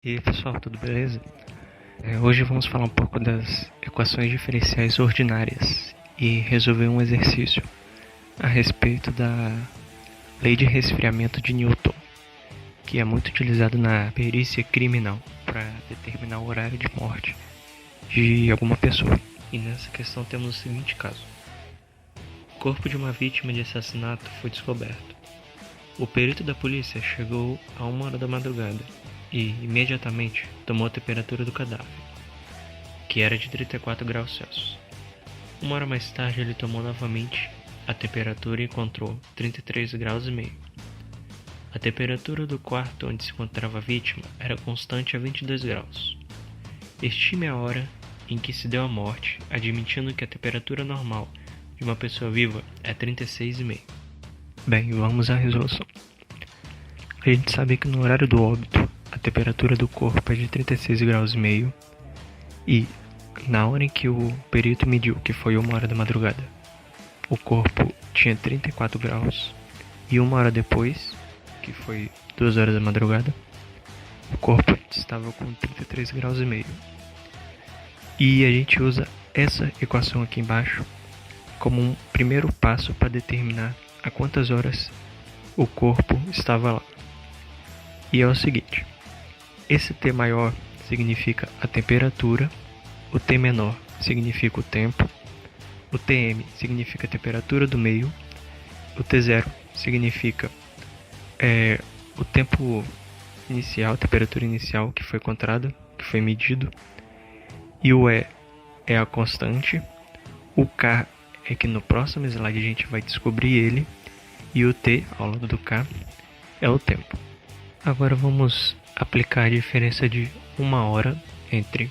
E aí pessoal, tudo beleza? Hoje vamos falar um pouco das equações diferenciais ordinárias e resolver um exercício a respeito da lei de resfriamento de Newton, que é muito utilizado na perícia criminal para determinar o horário de morte de alguma pessoa. E nessa questão temos o seguinte caso: o corpo de uma vítima de assassinato foi descoberto. O perito da polícia chegou a 1 hora da madrugada e, imediatamente, tomou a temperatura do cadáver, que era de 34 graus Celsius. 1 hora mais tarde, ele tomou novamente a temperatura e encontrou 33 graus e meio. A temperatura do quarto onde se encontrava a vítima era constante a 22 graus. Estime a hora em que se deu a morte, admitindo que a temperatura normal de uma pessoa viva é 36,5. Bem, vamos à resolução. A gente sabe que no horário do óbito, a temperatura do corpo é de 36 graus e meio e na hora em que o perito mediu, que foi 1 hora da madrugada, o corpo tinha 34 graus e 1 hora depois, que foi 2 horas da madrugada, o corpo estava com 33 graus e meio. E a gente usa essa equação aqui embaixo como um primeiro passo para determinar a quantas horas o corpo estava lá. E é o seguinte: esse T maior significa a temperatura, o T menor significa o tempo, o Tm significa a temperatura do meio, o T0 significa o tempo inicial, a temperatura inicial que foi encontrada, que foi medido, e o E é a constante, o K é que no próximo slide a gente vai descobrir ele, e o T, ao lado do K, é o tempo. Agora vamos aplicar a diferença de 1 hora entre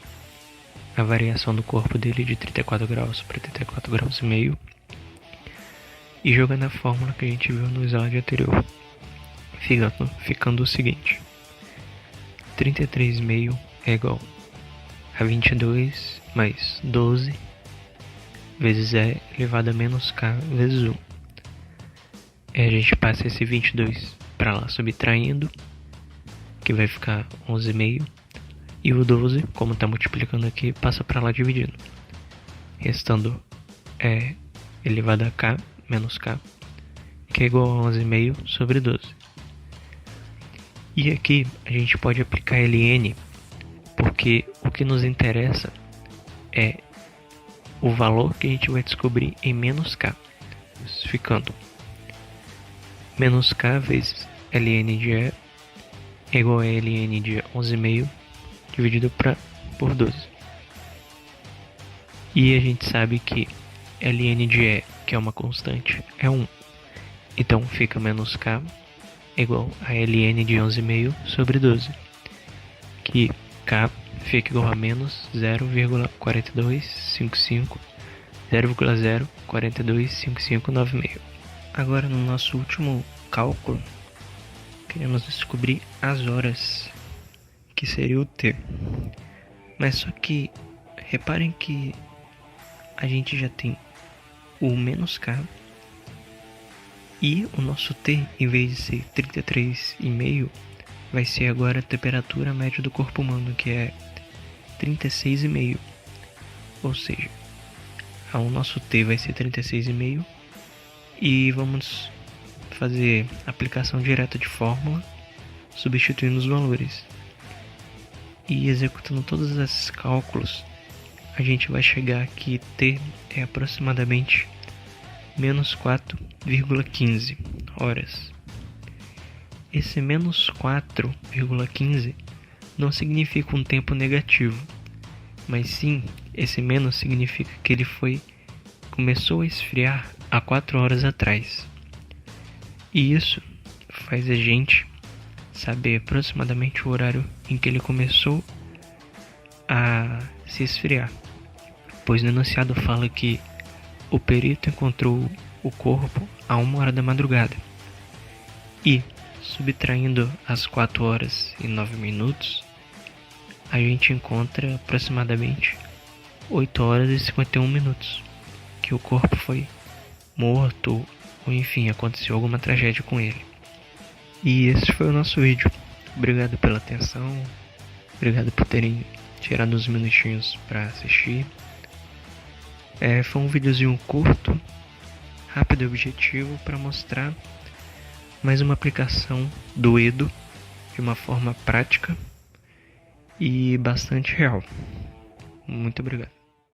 a variação do corpo dele de 34 graus para 34 graus e meio e jogando a fórmula que a gente viu no slide anterior, ficando o seguinte: 33,5 é igual a 22 mais 12 vezes E elevado a menos K vezes 1. A gente passa esse 22 para lá subtraindo, que vai ficar 11,5, e o 12, como está multiplicando aqui, passa para lá dividindo, restando E elevado a K menos K, que é igual a 11,5 sobre 12. E aqui a gente pode aplicar ln, porque o que nos interessa é o valor que a gente vai descobrir em menos K, ficando menos K vezes ln de E é igual a ln de 11,5 dividido por 12. E a gente sabe que ln de E, que é uma constante, é 1. Então fica menos K igual a ln de 11,5 sobre 12, que K fica igual a menos 0,4255 Agora, no nosso último cálculo, queremos descobrir as horas, que seria o T. Mas só que reparem que a gente já tem o menos K e o nosso T, em vez de ser 33,5, vai ser agora a temperatura média do corpo humano, que é 36,5. Ou seja, o nosso T vai ser 36,5 e vamos fazer aplicação direta de fórmula, substituindo os valores. E executando todos esses cálculos, a gente vai chegar que T é aproximadamente menos 4,15 horas. Esse menos 4,15 não significa um tempo negativo, mas sim, esse menos significa que ele começou a esfriar há 4 horas atrás. E isso faz a gente saber aproximadamente o horário em que ele começou a se esfriar, pois no enunciado fala que o perito encontrou o corpo a 1 hora da madrugada e, subtraindo as 4 horas e 9 minutos, a gente encontra aproximadamente 8 horas e 51 minutos que o corpo foi morto, ou enfim, aconteceu alguma tragédia com ele. E esse foi o nosso vídeo. Obrigado pela atenção Obrigado por terem tirado uns minutinhos para assistir. Foi um videozinho curto, rápido e objetivo para mostrar mais uma aplicação do Edo de uma forma prática e bastante real. Muito obrigado.